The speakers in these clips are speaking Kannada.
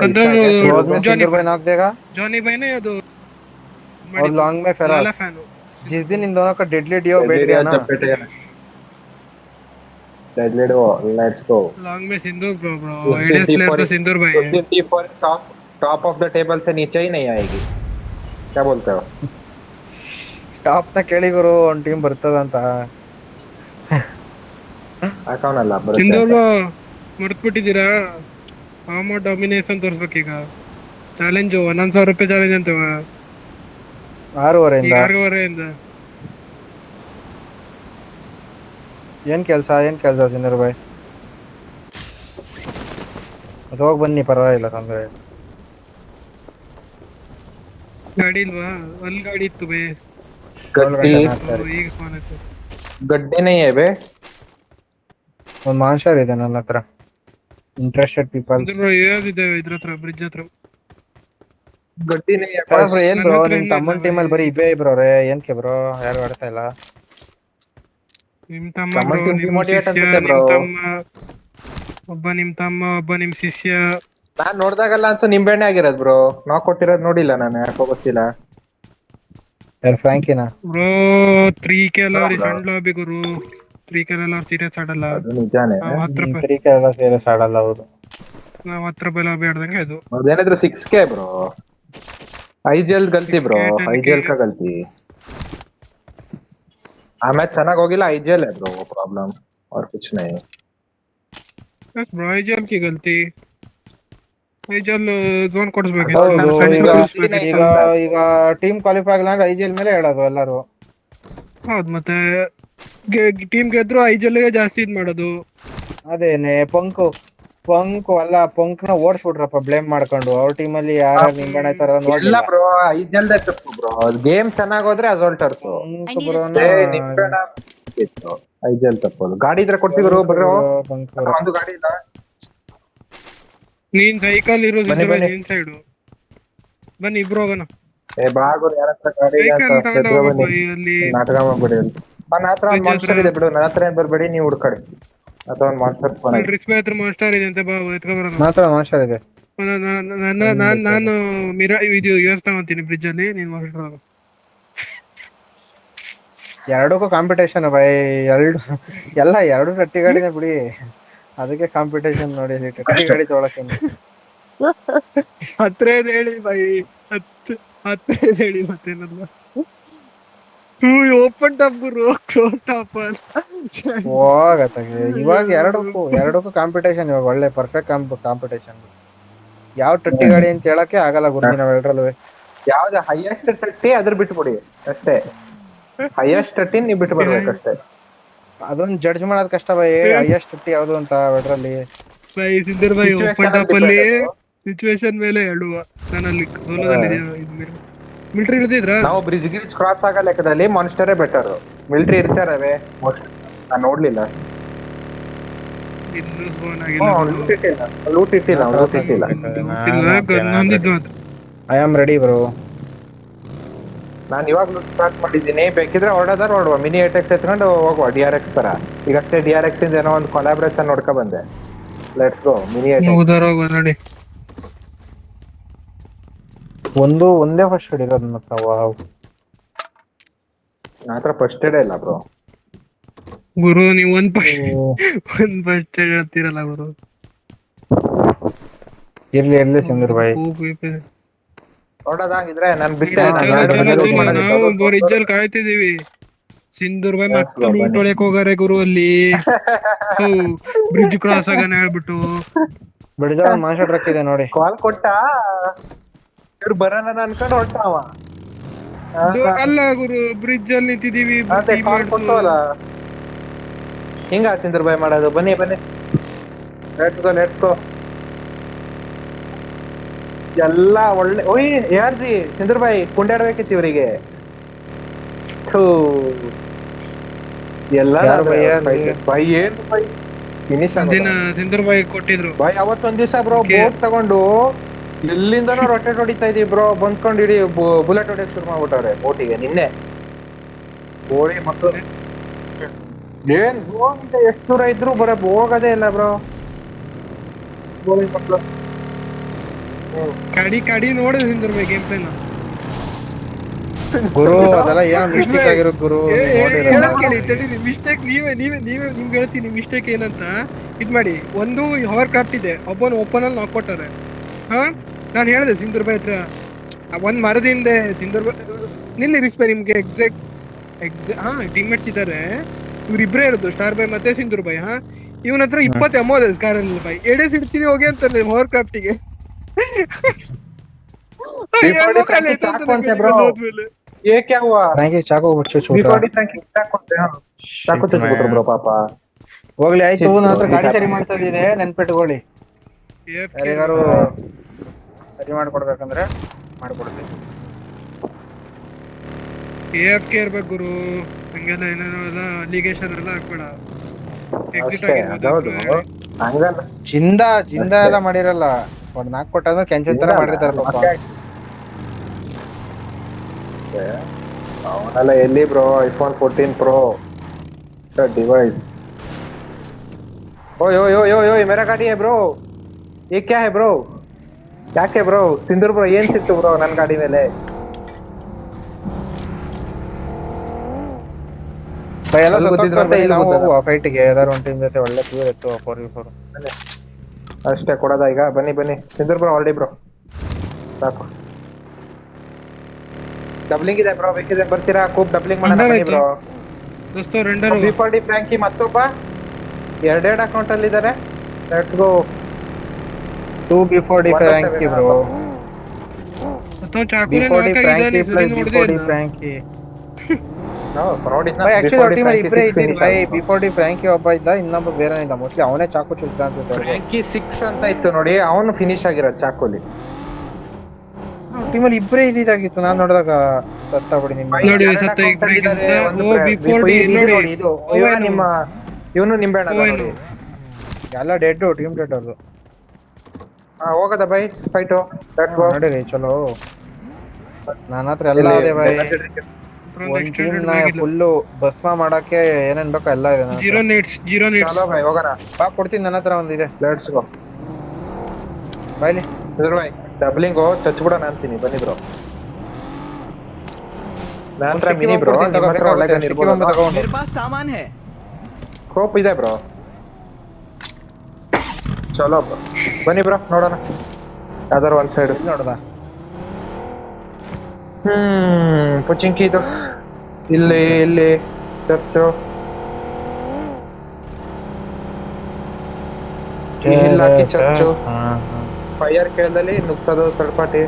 कंट्रोल क्लोज में जॉनी सिंदूर भाई नॉक देगा जॉनी भाई ने ಅದು और ಮಾಡಿದ್ದು लॉन्ग में ಲಾಲಾ फेरोज। ಫ್ಯಾನು जिस ಸಿಂಧೂರ್ दिन ಬ್ರೋ इन दोनों का डेडली डियो बैठ गया ना, डेडली डो, लेट्स गो। लॉन्ग में सिंधूर ब्रो ब्रो उस दिन आईडीएस टी प्लेयर फोर तो सिंधूर भाई उस है। दिन T four top top of the table से नीचे ही नहीं आएगी। क्या बोलते हो? ಟಾಪ್ ನ ಕೇಳಿ ಗುರು ಒಂದ್ ಟೀಮ್ ಬರ್ತದಂತ। ಹಾಕೋನಲ್ಲ ಬರುತ್ತೆ ಸಿಂಧೂರ್ ಅಂತ. ಬ್ರೋ ಮರ್ತ್ಬಿಟ್ಟಿದ್ದೀರಾ? ಫಾರ್ಮ್ ಡಾಮಿನೇಷನ್ ತೋರಿಸ್ಬೇಕೀಗ। ಚಾಲೆಂಜು 11,000 ರೂಪಾಯಿ ಚಾಲೆಂಜ್ ಅಂತವ 6:30 ಈಗ 6:30 ಏನ್ ಕೆಲ್ಸ ಸಿಂದೂರ್ ಭಾಯ್? ಅದು ಹೋಗಿ ಬನ್ನಿ, ಪರವಾಗಿಲ್ಲ, ತೊಂದ್ರೆ ಇಲ್ಲ. ಗಾಡಿ ಇಲ್ವಾ? ಅಲ್ಲಿ ಗಾಡಿ ಇತ್ತು ಬೇ, गड्डी ಗಂಟೆ ನಾಲ್ಕು ಈಗ ಸ್ಪಾನ್ ಆಯ್ತು। गड्डी नहीं है बे। ಒಂದ್ ಮಾನ್ಸ್ಟರ್ ಇದೆ ನನ್ನ ಹತ್ರ, ಇಂಟ್ರೆಸ್ಟೆಡ್ ಪೀಪಲ್। ಸಿಂಧೂರ್ ಬ್ರೋ ಯಾವ್ದಿದೆ ಇದ್ರ ಹತ್ರ ಬ್ರಿಡ್ಜ್ ಹತ್ರ? गड्डी नहीं है ಬ್ರೋ बस। ಏನ್ ನನ್ನ ಬ್ರೋ ಹತ್ರ ನಿಮ್ ಇನ್ನೂ ಇಲ್ಲ ತಮ್ಮನ್ ಬೈ। ಟೀಮಲ್ಲಿ ಬರೀ ಇಬೇ ಬ್ರೋರೆ, ಏನ್ಕೆ ಬ್ರೋ ಯಾರು ಆಡ್ತಾ ಇಲ್ಲ? ನಿಮ್ ತಮ್ಮ ಕಮಲ್ ಬ್ರೋ, ಟೀಮ್ ನಿಮ್ ಡಿಮೋಟಿವೇಟ್ ಶಿಷ್ಯ, ಅನ್ಸುತ್ತೆ ನಿಮ್ ಬ್ರೋ. ತಮ್ಮ ಒಬ್ಬ, ನಿಮ್ ತಮ್ಮ ಒಬ್ಬ, ನಿಮ್ ಶಿಷ್ಯ। ನಾನ್ ನೋಡ್ದಾಗಲ್ಲ ಅಂತೂ ನಿಂಬೆಣ್ಣೆ ಆಗಿರೋದು ಬ್ರೋ. ನಾವ್ ಕೊಟ್ಟಿರೋದು ನೋಡಿಲ್ಲ ನಾನು, ಯಾಕೋ ಗೊತ್ತಿಲ್ಲ. ಯಾರು ಫ್ರಾಂಕಿನ? ಬ್ರೋ 3K ಎಲ್ಲ ಅವ್ರಿ ಸಣ್ಣ ಲಾಬಿ ಗುರು, 3K ಎಲ್ಲ ಸೀರಿಯಸ್ ಆಡಲ್ಲ। ಅದು ನಿಜಾನೇ. ನಾವ್ 10 ರೂಪಾಯಿ ಕ್ರಿಕೆಟ್ ಎಲ್ಲ ಸೇರಿಸ್ ಆಡಲ್ಲ ಅವರು. ನಾವ್ 10 ರೂಪಾಯಿ ಲಾಬಿ ಆಡ್ದಂಗೆ ಅದು। ಅದೇನಾದ್ರು 6K ब्रो। ಐಜಿಎಲ್ ಗಲ್ತಿ ಬ್ರೋ, 6K 10K ಐಜಿಎಲ್ का गलती। ಆ ಮ್ಯಾಚ್ ಚೆನ್ನಾಗಿ ಹೋಗಿಲ್ಲ, ಐಜಿಎಲ್ है ब्रो प्रॉब्लम, और कुछ नहीं। बस ब्रो आईजीएल की गलती। आईजीएल ಝೋನ್ ಕೊಡಿಸ್ಬೇಕಿತ್ತು, ಹೌದು, ಸೆಂಟ್ರಲ್ ಈಗ ಕೊಡಿಸ್ಬೇಕಿತ್ತು। ಈಗ ಈಗ ಟೀಮ್ ಕ್ವಾಲಿಫೈ ಆಗಲ್ಲ ಅಂದ್ರೆ ಐಜಿಎಲ್ ಮೇಲೆ ಹೇಳೋದು ಎಲ್ಲರೂ। ಹೌದು, ಮತ್ತೆ ಟೀಮ್ ಗೆದ್ರು ಐಜಿಎಲ್ ಗೆ ಜಾಸ್ತಿ ಇದ್ ಮಾಡೋದು। ಅದೇನೆ ಪಂಕು ಅಲ್ಲ, ಪಂಕ್ನ ಓಡಿಸ್ಬಿಟ್ರಪ್ಪ ಬ್ಲೇಮ್ ಮಾಡ್ಕೊಂಡು, ಅವ್ರ ಟೀಮಲ್ಲಿ ಯಾರು ನಿಂಬಣ್ಣ ತರ ಇಲ್ಲ ನೋಡ್ಲಿಲ್ಲ। ಬ್ರೋ, ಐಜಿಎಲ್ ತಪ್ಪು ಬ್ರೋ, ಗೇಮ್ ಚೆನ್ನಾಗಿ ಹೋದ್ರೆ ಅಸೋಲ್ಟ್ ಅರ್ತು। ಪಂಕ್ I need a ಬ್ರೋನ sniper. ನಿಂಬೆಣ ಇತ್ತು, ಐಜಿಎಲ್ ತಪ್ಪೋದು। ಗಾಡಿ ಇದ್ರೆ ಕೊಡ್ತಿದ್ರು ಬ್ರೋ, ಪಂಕ್ ಬ್ರೋ ಒಂದು ಗಾಡಿ ಇಲ್ಲ। ನೀನ್ ಸೈಕಲ್ ಇರೋ ಬನ್ನಿ ಸಿಂಧೂರ್ ಬನ್ನಿ, ನಿನ್ ಸೈಡು ಬನ್ನಿ, ಇಬ್ರು ಹೋಗೋಣ। ಏ ಬಾಗುರು, ಯಾರ ಹತ್ರ ಗಾಡಿ ಇದೆ ಅಂತ ಸೈಕಲ್ ತಗೊಂಡ್ ಎದ್ರೋ ಹೋಗ್ಬೇಕು ಬನ್ನಿ, ಅಲ್ಲಿ ನಾಟಕ ಮಾಡ್ಬಿಡಿ ಅಲ್ಲಿ। ನನ್ನ ಹತ್ರ ಒಂದು ಬ್ರಿಡ್ಜ್ ಹತ್ರ। ಮಾನ್ಸ್ಟರ್ ಇದೆ ಬಿಡು, ನನ್ನ ಹತ್ರ ಏನ್ ಬರ್ಬೇಡಿ, ನೀವು ಹುಡ್ಕಡಿ ಅಥವಾ ಒಂದು ಮಾನ್ಸ್ಟರ್ ಫೋನ್ ಆಗಿ। ರಿಸ್ಪೆ ಹತ್ರ ಮಾಸ್ಟರ್ ಇದೆ ಅಂತ, ಬಾ ಎತ್ಕೊಬರೋಣ। ಮಾತ್ರ ಮಾಸ್ಟರ್ ಇದೆ। ನಾನು ಮಿರಾ ಇದು ಯೂಸ್ ತಗೊಂತೀನಿ ಬ್ರಿಡ್ಜ್ ಅಲ್ಲಿ, ನೀನ್ ಮಾಸ್ಟರ್. ಎರಡಕ್ಕೂ ಕಾಂಪಿಟೇಷನ್ ಬೈ, ಎರಡು ಟಟ್ಟಿ ಗಾಡಿನೇ ಬಿಡಿ, ಅದಕ್ಕೆ ಕಾಂಪಿಟೇಷನ್ ನೋಡಿ, ಟಟ್ಟಿ ಗಾಡಿ ತೊಗೊಳಕ್ಕೆ ಹತ್ರ ಹೇಳಿ ಬೈ, ಹತ್ರ ಹೇಳಿ ಮತ್ತೇನಲ್ಲ। ಓಪನ್ ಟಾಪ್ ಗುರು, ಕ್ಲೋಸ್ ಟಾಪ್ ಹೋಗತ್ತಾಗೆ ಇವಾಗ ಎರಡಕ್ಕೂ ಕಾಂಪಿಟೇಷನ್, ಇವಾಗ ಒಳ್ಳೆ ಪರ್ಫೆಕ್ಟ್ ಕಾಂಪಿಟೇಷನ್। ಯಾವ ಟಟ್ಟಿ ಗಾಡಿ ಅಂತ ಹೇಳಕ್ಕೆ ಆಗಲ್ಲ ಗುರು ನಾವ್ ಎರಡರಲ್ಲೂ। ಯಾವ್ದು ಹೈಯೆಸ್ಟ್ ತಟ್ಟಿ ಅದ್ರ ಬಿಟ್ಬಿಡಿ ಅಷ್ಟೇ, ಹೈಯೆಸ್ಟ್ ತಟ್ಟಿ ನೀವು ಬಿಟ್ಟು ಬರ್ಬೇಕಷ್ಟೇ। ಅದೊಂದು ಜಡ್ಜ್ ಮಾಡೋದ್ ಕಷ್ಟ ಬೈ, ಹೈಯೆಸ್ಟ್ ಟಟ್ಟಿ ಯಾವ್ದು ಅಂತ ಎರಡರಲ್ಲಿ। ಬೈ ಸಿಂಧರ್ ಬೈ, ಓಪನ್ ಟಾಪ್ Situation ಅಲ್ಲಿ depend ಅದು. ಸಿಚುವೇಶನ್ ಮೇಲೆ ಹೇಳುವ, ನಾನಲ್ಲಿ ಸೋಲೋದಲ್ಲಿ ಮಿಲಿಟರಿ ಇರ್ದಿದ್ರ ನಾವು ಬ್ರಿಡ್ಜ್ ಕ್ರಾಸ್ ಆಗೋ ಲೆಕ್ಕದಲ್ಲಿ ಮಾನ್ಸ್ಟರೇ ಬೆಟರ್, ಮಿಲಿಟರಿ ಇರ್ತಾರವೆ ಮೋಸ್ಟ್, ನಾನು ನೋಡ್ಲಿಲ್ಲ। ಇನ್ನು ಫೋನ್ ಆಗಿಲ್ಲ ಲೂಟ್ ಇಟ್ಟಿಲ್ಲ ಗನ್ ಹೊಂದಿದ್ದು ಅದು। I am ready bro. ನಾನು ಇವಾಗ ಲೂಟ್ ಸ್ಟಾರ್ಟ್ ಮಾಡಿದ್ದೀನಿ, ಬೇಕಿದ್ರೆ ಹೊರಡುವ ಮಿನಿ ಅಟ್ಯಾಕ್ಸ್ ಎತ್ಕೊಂಡು ಹೋಗುವ DRX ತರ। ಈಗಷ್ಟೇ DRX ಇಂದ ಏನೋ ಒಂದು ಕೊಲಾಬ್ರೇಷನ್ ನೋಡ್ಕೊ ಬಂದೆ, ಲೆಟ್ಸ್ ಗೋ ಮಿನಿ ಅಟ್ಯಾಕ್। ಉದಾರ ಹೋಗುವ ನೋಡಿ। ಒಂದೇ ಫಸ್ಟ್ ಹಿಡಿರೋದು ನನ್ನ ಹತ್ರ, ವಾವ್। ನನ್ನ ಹತ್ರ ಫಸ್ಟ್ ಏಡ್ ಇಲ್ಲ ಬ್ರೋ। ಗುರು ನೀವು ಒಂದ್ ಫಸ್ಟ್ ಹೇಳ್ತೀರಲ್ಲ ಗುರು। ಇರ್ಲಿ ಸಿಂಧೂರ್ ಭಾಯ್, ನೋಡೋದಾಗಿದ್ರೆ ನಾನು ಬಿಟ್ಟೆ ನಾವು ಬ್ರಿಡ್ಜಲ್ಲಿ ಕಾಯ್ತಿದೀವಿ। ಸಿಂಧೂರ್ ಭಾಯ್ ಮತ್ತೆ ಲೂಟ್ ಹೊಡೆಯಕ್ ಹೋಗಾರೆ ಗುರು ಅಲ್ಲಿ, ಬ್ರಿಡ್ಜ್ ಕ್ರಾಸ್ ಆಗೋಣ ಹೇಳ್ಬಿಟ್ಟು। ಬಿಡ್ಜ ಒಂದ್ ಮಾನ್ಸ್ಟರ್ ಟ್ರಕ್ ಇದೆ ನೋಡಿ। ಕಾಲ್ ಕೊಟ್ಟ, ಇವ್ರು ಬರೋಣ ಅನ್ಕೊಂಡು ಹೊರಟಾವ। ಅಲ್ಲ ಗುರು, ಬ್ರಿಡ್ಜ್ ಅಲ್ಲಿ ನಿಂತಿದೀವಿ, ಅದೇ ಕಾಲ್ ಕೊಟ್ಟವಲ್ಲ, ಹಿಂಗ ಸಿಂಧೂರ್ ಭಾಯ್ ಮಾಡೋದು। ಬನ್ನಿ ಲೆಟ್ಸ್ ಗೋ ಎಲ್ಲ ಒಳ್ಳೆ। ಓಯ್ ಯಾರ್ಜಿ ಸಿಂಧೂರ್ ಭಾಯ್ ಕುಂಡಾಡ್ಬೇಕಿತ್ತು ಇವರಿಗೆ, ಎಲ್ಲ ಯಾರು ಬೈ, ಯಾರು? ಬೈ ಏನು ಬೈ ಫಿನಿಶ್ ದಿನ ಸಿಂಧೂರ್ ಭಾಯ್ ಕೊಟ್ಟಿದ್ರು ಬೈ। ಅವತ್ತೊಂದ್ ದಿವಸ ಬ್ರೋ ಬೋಟ್ ತಗೊಂಡು ಎಲ್ಲಿಂದನೋ ರೊಟೇಟ್ ಹೊಡಿತಾ ಇದೀವಿ ಬ್ರೋ, ಬಂದ್ಕೊಂಡು ಇಡೀ ಬುಲೆಟ್ ಹೊಡಿಯಕ್ ಶುರು ಮಾಡ್ಬಿಟ್ಟವ್ರೆ ಬೋಟಿಗೆ ನಿನ್ನೆ। ಗೋಳಿ ಮಕ್ಕಳು ಏನ್ ಹೋಗಿದ್ದ, ಎಷ್ಟು ದೂರ ಇದ್ರು ಹೋಗೋದೇ ಇಲ್ಲ ಬ್ರೋ ಗೋಳಿ ಮಕ್ಕಳು। ಕಡಿ ನೋಡಿದ್ರೆ ಸಿಂಧೂರ್ ಬೈ ಗೇಮ್ ಪ್ಲೇನ ಗುರು ಅದೆಲ್ಲ ಏನೋ ಮಿಸ್ಟೇಕ್ ಆಗಿರೋದು ಗುರು ಕೇಳಿ ತಡೀರಿ ಮಿಸ್ಟೇಕ್ ನಿಮ್ಗೆ ಹೇಳ್ತೀನಿ ಮಿಸ್ಟೇಕ್ ಏನಂತ ಇದ್ ಮಾಡಿ ಒಂದು ಹವರ್ ಕ್ರಾಫ್ಟ್ ಇದೆ ಒಬ್ಬನು ಓಪನ್ ಅಲ್ಲಿ ನಾಕೊಟ್ಟಾರೆ ಹಾ ನಾನು ಹೇಳಿದೆ ಸಿಂಧೂರ್ ಬೈ ಹತ್ರ ಒಂದ್ ಮರದಿಂದ ಸಿಂಧೂರ್ ಬೈ ನಿಲ್ಲಿ ರಿಸ್ಪೆ ನಿಮ್ಗೆ ಹಾ ಟೀಮ್ಮೇಟ್ಸ್ ಇದಾರೆ ಇವ್ರಿಬ್ರೇ ಇರೋದು ಸ್ಟಾರ್ ಬೈ ಮತ್ತೆ ಸಿಂಧೂರ್ ಬೈ ಹಾ ಇವನ ಹತ್ರ 20 ಅಮೌ ಇದೆ ಕಾರಲ್ಲಿ ಬೈ ಎಡೆ ಸಿಡ್ತೀವಿ ಹೋಗಿ ಅಂತಾನೆ ಹವರ್ ಕ್ರಾಫ್ಟಿಗೆ ये क्या हुआ ಫ್ರಾಂಕಿ ಚಾಕು ಬಿಚ್ಚು B40 फ्रैंकी ಚಾಕು ಚುಚ್ಚಿಬಿಟ್ರು ಬ್ರೋ ಪಾಪ ಹೋಗ್ಲಿ ಆಯ್ತು ನನ್ನ ಹತ್ರ ಗಾಡಿ ಸರಿ ಮಾಡ್ತಾ ಇದ್ದೀನಿ ನೆನ್ಪಿಟ್ಕೊಳ್ಳಿ ಯಾರಿಗಾರು ಸರಿ ಮಾಡ್ಕೊಡ್ಬೇಕಂದ್ರೆ ಮಾಡ್ಕೊಡ್ತೀನಿ AFK ಇರ್ಬೇಕು ಗುರು ಹಂಗೆಲ್ಲ ಏನೇನೋ ಎಲ್ಲ ಅಲಿಗೇಷನ್ ಎಲ್ಲ ಹಾಕ್ಬೇಡ ಎಕ್ಸಿಟ್ ಹೌದು ಆಗಿರ್ಬೋದು ಹಂಗಲ್ಲ ಜಿಂದ ಎಲ್ಲ ಮಾಡಿರಲ್ಲ ಒಂದ್ 4 ಕೊಟ್ಟಾದ್ರೂ ಕೆಂಚನ್ ತರ ಮಾಡಿರ್ತಾರ ಪಾಪ ಅವನೆಲ್ಲ ಎಲ್ಲಿ ಬ್ರೋ iPhone 14 Pro डिवाइस ओए ओए ओए ओए मेरा गाड़ी है ब्रो ये क्या है ब्रो ಯಾಕೆ ಬ್ರೋ ಸಿಂಧೂರ್ ಬ್ರೋ ಏನ್ ಸಿಕ್ತು ಬ್ರೋ ನನ್ನ ಗಾಡಿ ಮೇಲೆ ಫೈಟ್ ಗೆ ಯಾರು ಒಂದು ಟೀಮ್ ಜೊತೆ ಒಳ್ಳೆ ಪ್ಯೂರ್ ಇತ್ತು 4v4 ಅಷ್ಟೇ ಕೊಡೋದ ಈಗ ಬನ್ನಿ ಸಿಂಧೂರ್ ಬ್ರೋ ಆಲ್ರೆಡಿ ಬ್ರೋ ಸಾಕು ಡಬ್ಲಿಂಗ್ ಇದೆ ಬ್ರೋ ಬೇಕಿದ್ರೆ ಬರ್ತೀರಾ ಕೂಪ್ ಡಬ್ಲಿಂಗ್ ಮಾಡೋಣ ಬನ್ನಿ ಬ್ರೋ ದೋಸ್ತ ರೆಂಡರ್ B40 ಫ್ರಾಂಕಿ ಮತ್ತೊಬ್ಬ ಎರಡೆರಡು ಅಕೌಂಟ್ ಅಲ್ಲಿ ಇದ್ದಾರೆ let's go 2B40 Frankie bro ಅಥವಾ ಚಾಕುನೇ B40 ನಾಕಾಗಿದ್ದಾನೆ ಫ್ರಾಂಕಿ ಸರಿ ಪ್ಲಸ್ ನೋಡಿದೆ B40 Frankie no proud is by actually team ಅಲ್ಲಿ ಇಬ್ರೇ ಇದ್ದೀರಿ ಬೈ B40 ಫ್ರಾಂಕಿ ಒಬ್ಬ ಇದ್ದ ಇನ್ನೊಬ್ಬ ಬೇರೆ ಇಲ್ಲ ಮೋಸ್ಟ್ಲಿ ಅವನೇ ಚಾಕು ಚುಚ್ಚಿದ ಅಂತ ಫ್ರಾಂಕಿ 6 ಅಂತ ಇತ್ತು ನೋಡಿ ಅವನು ಫಿನಿಶ್ ಆಗಿರೋದು ಚಾಕೋಲಿ ಟೀಮ್ ಅಲ್ಲಿ ಇಬ್ರೇ ಇದ್ದಿದ್ದಾಗಿತ್ತು ನಾನು ನೋಡಿದಾಗ ಸತ್ತಬಿಡಿ ನಿಮ್ಮ ನೋಡಿ ಸತ್ತ ಇಬ್ರಿಗಿಂತ ಓ B40 ನೋಡಿ ಇದು ನಿಮ್ಮ ಇವನು ನಿಂಬೆಣ್ಣ ನೋಡಿ ಎಲ್ಲ ಡೆಡ್ ಟೀಮ್ ಡೆಡ್ ಅದು ಹೋಗದ ಬೈ ಫೈಟು ಲೆಟ್ಸ್ ಗೋ ನಡೀರಿ ಚಲೋ ನನ್ನ ಹತ್ರ ಎಲ್ಲ ಇದೆ ಬೈ ಒಂದು ಟೀಮ್ ನ ಫುಲ್ ಭಸ್ಮ ಮಾಡಕ್ಕೆ ಏನೇನ್ ಬೇಕೋ ಎಲ್ಲ ಇದೆ ನನ್ನ ಹತ್ರ. 0 ನೀಡ್ಸ್ ಚಲೋ ಬೈ ಹೋಗೋಣ ಬಾ ಕೊಡ್ತೀನಿ ನನ್ನ ಹತ್ರ ಒಂದಿದೆ ಲೆಟ್ಸ್ ಗೋ ಬಾಯ್ಲಿ ಬೈ ಡಬ್ಲಿಂಗ್ ಚಚ್ಬಿಡೋಣ ಅಂತೀನಿ ಬನ್ನಿ ಬ್ರೋ ನಂತರ ಮಿನಿ ಬ್ರೋ ನಿಮ್ಮ ಹತ್ರ ಒಳ್ಳೆ ಗನ್ ಇರ್ಬೋದು मेरे पास सामान है ಸ್ಕೋಪ್ ಇದೆ ಬ್ರೋ ಚಲೋ ಬ್ರೋ ಬನ್ನಿ ಬ್ರೋ ನೋಡೋಣ ಯಾವ್ದಾರು ಒಂದ್ ಸೈಡ್ ನೋಡ್ದ ಪುಚಿಂಕಿ ಇದು ಇಲ್ಲಿ ಚರ್ಚು ಇಲ್ಲ ಚರ್ಚು ಫೈರ್ ಕೇಳದಲ್ಲಿ ನುಗ್ಸೋದು ಥರ್ಡ್ ಪಾರ್ಟಿ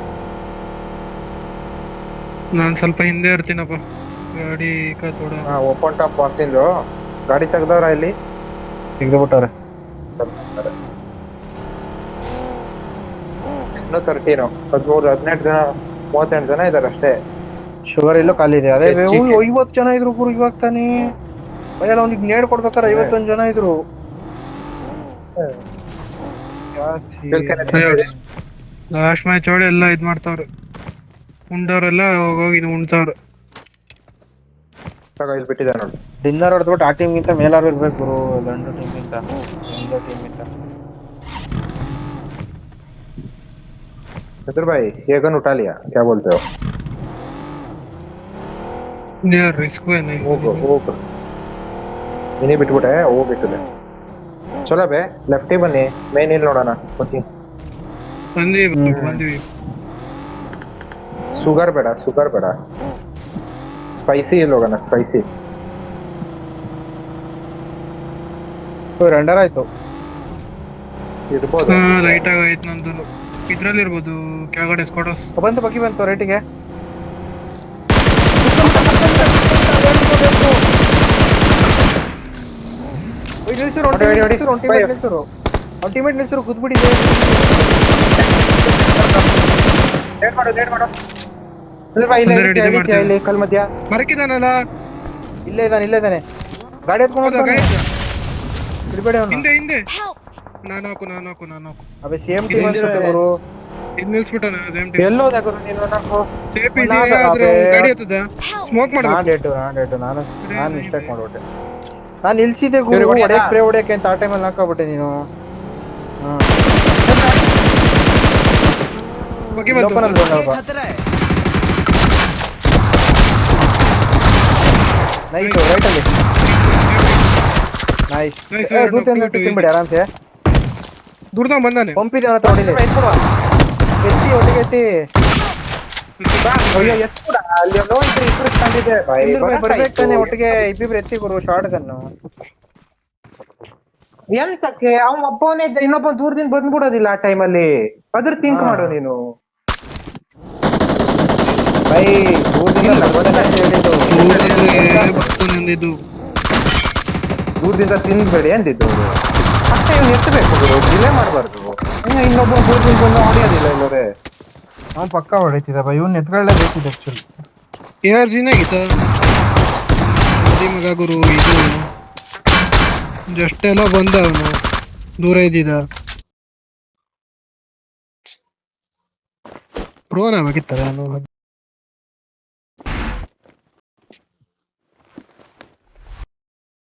ನಾನು ಸ್ವಲ್ಪ ಹಿಂದೆ ಇರ್ತೀನಪ್ಪ ಗಾಡಿ ಕಾತೋಡ ಓಪನ್ ಟಾಪ್ ಬಾಕ್ಸಿಂದು ಗಾಡಿ ತೆಗ್ದವ್ರ ಇಲ್ಲಿ ತೆಗೆದು ಬಿಟ್ಟವ್ರೆ ಇನ್ನೂ 13 13 18 ಜನ 38 ಜನ ಇದಾರೆ ಅಷ್ಟೇ ಶುಗರ್ ಇಲ್ಲೂ ಖಾಲಿ ಇದೆ ಅದೇ 50 ಜನ ಇದ್ರು ಗುರು ಇವಾಗ ತಾನೇ ಭಯಲ್ಲ ಅವ್ನಿಗೆ ನೇಡ್ ಕೊಡ್ಬೇಕಾರೆ 51 ಜನ ಇದ್ರು ಲಾಸ್ಟ್ ಮ್ಯಾಚ್ ಹೊಡೆ ಎಲ್ಲ ಇದ್ ಮಾಡ್ತಾವ್ರೆ ಉಂಡವ್ರೆಲ್ಲ ಹೋಗಿ ಉಣ್ತಾವ್ರೆ ಇಲ್ಲಿ ಬಿಟ್ಟಿದ್ದಾರೆ ನೋಡಿ ಡಿನ್ನರ್ ಹೊಡೆದ್ಬಿಟ್ಟು ಆ ಟೀಮ್ಗಿಂತ ಮೇಲಾರು ಇರ್ಬೇಕು ಗುರು ಗಂಡು ಟೀಮ್ಗಿಂತ ಒಂದು ಟೀಮ್ಗಿಂತ चतुर भाई ये गन उठा लिया क्या बोलते हो यार रिस्क है नहीं ಹೋಗು ನೀನೇ ಬಿಟ್ಬಿಟ್ಟೆ ಹೋಗ್ಬಿಟ್ಟಿದೆ ಚಲೋ ಬೇ ಲೆಫ್ಟಿ ಬನ್ನಿ ಮೇನ್ ಇಲ್ಲಿ ನೋಡೋಣ ಬರ್ತೀನಿ ಬಂದ್ವಿ ಶುಗರ್ ಬೇಡ ಸ್ಪೈಸಿ ಇಲ್ಲಿ ಹೋಗೋಣ ಸ್ಪೈಸಿ ರೆಂಡರ್ ಆಯ್ತು ಇರ್ಬೋದು ರೈಟ್ ಆಗೈತ್ ನಂದು ಇದ್ರಲ್ಲಿ ಇರ್ಬೋದು ಕೆಳಗಡೆ ಸ್ಕ್ವಾಡರ್ಸ್ ಬಂತು ಬಗ್ಗಿ ಬಂತು ರೈಟಿಗೆ ಅಲ್ಟಿಮೇಟ್ ನಿಲ್ಸರು ಕೂತ್ಬಿಟ್ಟಿದೆ ಇಲ್ಲಿ ಕಲ್ ಮಧ್ಯ ಮರಕಿದಾನಲ್ಲ ಇಲ್ಲೇ ಇದ್ದಾನೆ ಗಾಡಿ ಎತ್ಕೊಂಡು ಬಿಡ್ಬೇಡಿ ಅವನು ಹಿಂದೆ ನಾನು ಅಬೆ ಸೇಮ್ ಟೀಮ್ ಅನ್ಸುತ್ತೆ ಗುರು ಇದ್ ನಿಲ್ಸ್ಬಿಟ್ಟಾನ ಸೇಮ್ ಟೀಮ್ ಎಲ್ಲೋದ ಗುರು ನೀನು ನಾಕು ಸೇಫ್ ಇದೆ ಆದ್ರೆ ಗಾಡಿ ಹತ್ತದ ಸ್ಮೋಕ್ ಮಾಡ್ಬೇಕು ನಾನು ಮಿಸ್ಟೇಕ್ ಮಾಡ್ಬಿಟ್ಟೆ ನಾನು ನಿಲ್ಸಿದ್ದೆ ಗುರು ಸ್ಪ್ರೇ ಹೊಡೆಯಕ್ಕೆ ಅಂತ ಆ ಟೈಮಲ್ಲಿ ಹಾಕೋಬಿಟ್ಟೆ ನೀನು ಬಗ್ಗೆ ಬಂತು. ಓಪನ್ ಅಲ್ಲಿ ಬಂದಪ್ಪ. ನೈಸ್ ರೈಟ್ ಅಲ್ಲಿ ನೈಸ್. Nice, ತಿನ್ಬಿಡಿ ಆರಾಮ್ಸೆ. ದೂರದಾಗ ಬಂದಾನೆ. ಪಂಪಿದೆ ಅವನ ಹತ್ರ ಹೊಡಿಲಿ. ಎತ್ತಿ ಒಟ್ಟಿಗೆ ಎತ್ತಿ. ಅಯ್ಯೋ ಎತ್ತು ಅಲ್ಲಿ ನೋಡಿ ಇಬ್ರು ಕಂಡಿದೆ ಬರ್ಬೇಕು ತಾನೆ ಒಟ್ಟಿಗೆ ಇಬ್ಬಿಬ್ರು ಎತ್ತಿ ಗುರು ಶಾರ್ಟ್ ಗನ್ನು. ಎಂತಕ್ಕೆ ಅವ್ನ ಒಬ್ಬವನೇ ಇದ್ದ ಇನ್ನೊಬ್ಬ ದೂರದಿಂದ ಬಂದ್ಬಿಡೋದಿಲ್ಲ ಆ ಟೈಮಲ್ಲಿ. ಅದ್ರ ಥಿಂಕ್ ಮಾಡು ನೀನು. ಬೈ ದೂರದಿಂದ ಬರ್ತಾನೆ ಅಂತ ಹೇಳಿದ್ದು. ಇದು ದೂರದಿಂದ ತಿನ್ಬೇಡಿ ಅಂದಿದ್ದು. ಮತ್ತೆ ಇವ್ನು ಎತ್ತಬೇಕು ಗುರು, ಡಿಲೇ ಮಾಡಬಾರ್ದು. ಇನ್ನೊಬ್ಬ ದೂರದಿಂದ ಬಂದು ಹೊಡೆಯೋದಿಲ್ಲ ಇಲ್ಲವೇ. ಅವ್ನು ಪಕ್ಕ ಹೊಡಿತಿದ್ದಪ್ಪ, ಇವ್ನು ಎತ್ಕೊಳ್ಳೇಬೇಕಿತ್ತು ಆಕ್ಚುಲಿ. ARG ಆಗಿತ್ತ ಮಗ ಗುರು. ಇದು ಜಸ್ಟ್ ಎಲ್ಲ ಬಂದ ಅವನು ದೂರ ಇದ್ದಿದ್ದ. ಪ್ರೋನ ಆಗಿತ್ತಲ್ಲ ಅವನು.